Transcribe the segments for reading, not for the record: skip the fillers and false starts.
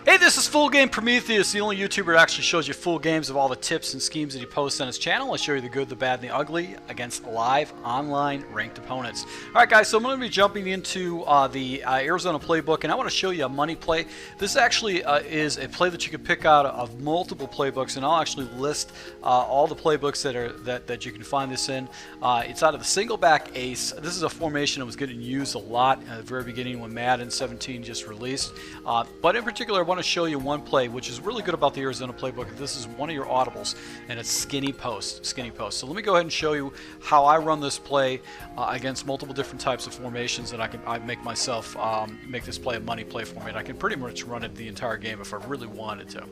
Hey, this is Full Game Prometheus, the only YouTuber that actually shows you full games of all the tips and schemes that he posts on his channel. I show you the good, the bad, and the ugly against live, online, ranked opponents. Alright guys, so I'm going to be jumping into the Arizona Playbook, and I want to show you a money play. This actually is a play that you can pick out of multiple playbooks, and I'll actually list all the playbooks that you can find this in. It's out of the Singleback Ace. This is a formation that was getting used a lot at the very beginning when Madden 17 just released. But in particular, I want to show you one play which is really good about the Arizona Playbook. This is one of your audibles, and it's skinny post. So let me go ahead and show you how I run this play against multiple different types of formations, and I make myself make this play a money play for me. And I can pretty much run it the entire game if I really wanted to.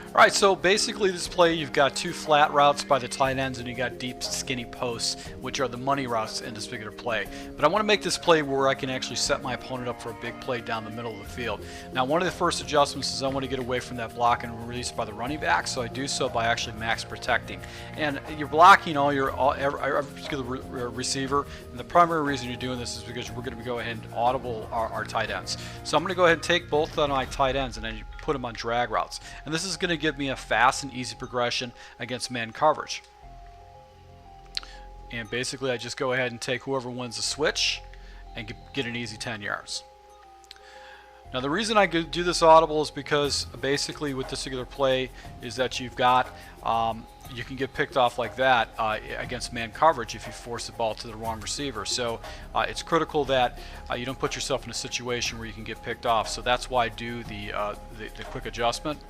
Alright, so basically this play, you've got two flat routes by the tight ends and you got deep skinny posts, which are the money routes in this particular play. But I want to make this play where I can actually set my opponent up for a big play down the middle of the field. Now, one of the first adjustments is I want to get away from that block and release by the running back, so I do so by actually max protecting. And you're blocking every particular receiver, and the primary reason you're doing this is because we're going to go ahead and audible our tight ends. So I'm going to go ahead and take both of my tight ends and then you put them on drag routes. And this is going to give me a fast and easy progression against man coverage. And basically I just go ahead and take whoever wins the switch and get an easy 10 yards. Now the reason I do this audible is because basically with this particular play is that you've got you can get picked off like that against man coverage if you force the ball to the wrong receiver. So it's critical that you don't put yourself in a situation where you can get picked off. So that's why I do the quick adjustment.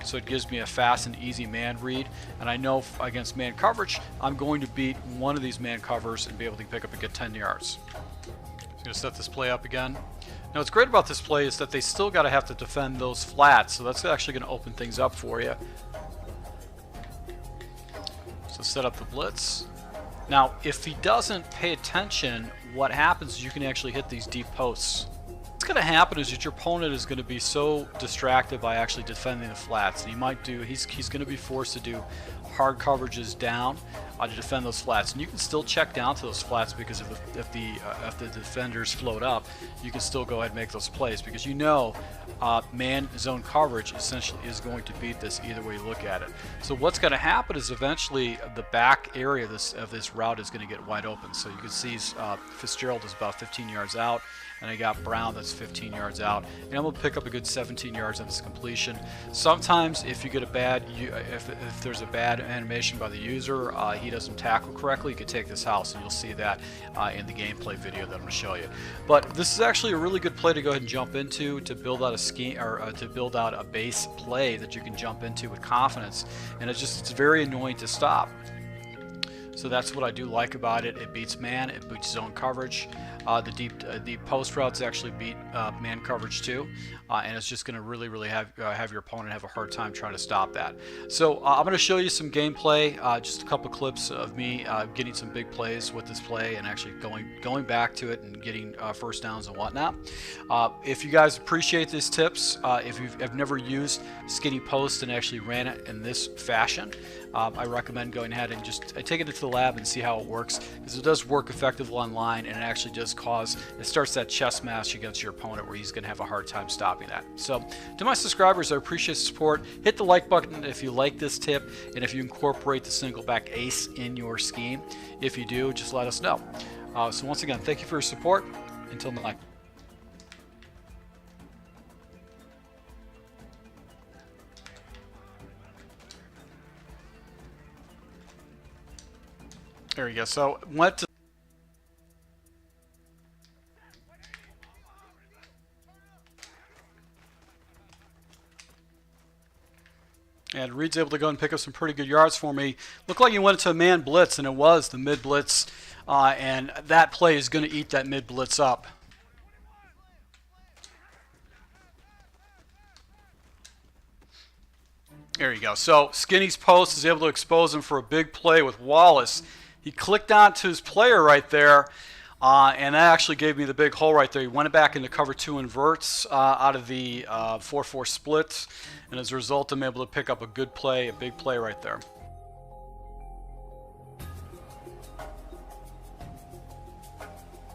So it gives me a fast and easy man read, and I know against man coverage I'm going to beat one of these man covers and be able to pick up and get 10 yards. So I'm going to set this play up again. Now what's great about this play is that they still got to have to defend those flats, so that's actually going to open things up for you. So set up the blitz. Now if he doesn't pay attention, what happens is you can actually hit these deep posts. What's going to happen is that your opponent is going to be so distracted by actually defending the flats, and he's going to be forced to do hard coverages down to defend those flats. And you can still check down to those flats because if the defenders float up, you can still go ahead and make those plays because you know man zone coverage essentially is going to beat this either way you look at it. So what's going to happen is eventually the back area of this route is going to get wide open. So you can see Fitzgerald is about 15 yards out, and I got Brown that's 15 yards out, and I'm going to pick up a good 17 yards on this completion. Sometimes if you get if there's a bad animation by the user, he doesn't tackle correctly, you can take this house, and you'll see that in the gameplay video that I'm going to show you. But this is actually a really good play to go ahead and jump into to build out a scheme, or to build out a base play that you can jump into with confidence, and it's very annoying to stop. So that's what I do like about it. It beats man, it beats zone coverage. The deep post routes actually beat man coverage too, and it's just going to really have your opponent have a hard time trying to stop that. So I'm going to show you some gameplay, just a couple clips of me getting some big plays with this play and actually going back to it and getting first downs and whatnot. If you guys appreciate these tips, if you've never used skinny post and actually ran it in this fashion, I recommend going ahead and just take it to the lab and see how it works, because it does work effectively online, and it actually does it starts that chess match against your opponent where he's going to have a hard time stopping that. So to my subscribers, I appreciate the support. Hit the like button if you like this tip, and if you incorporate the Singleback Ace in your scheme. If you do, just let us know. So once again, thank you for your support. Until next time. There you go. So went to and Reed's able to go and pick up some pretty good yards for me. Looked like he went to a man blitz, and it was the mid blitz, and that play is going to eat that mid blitz up. There you go. So Skinny's post is able to expose him for a big play with Wallace. He clicked onto his player right there, and that actually gave me the big hole right there. He went back into cover 2 inverts out of the 4-4 splits, and as a result I'm able to pick up a good play, a big play right there.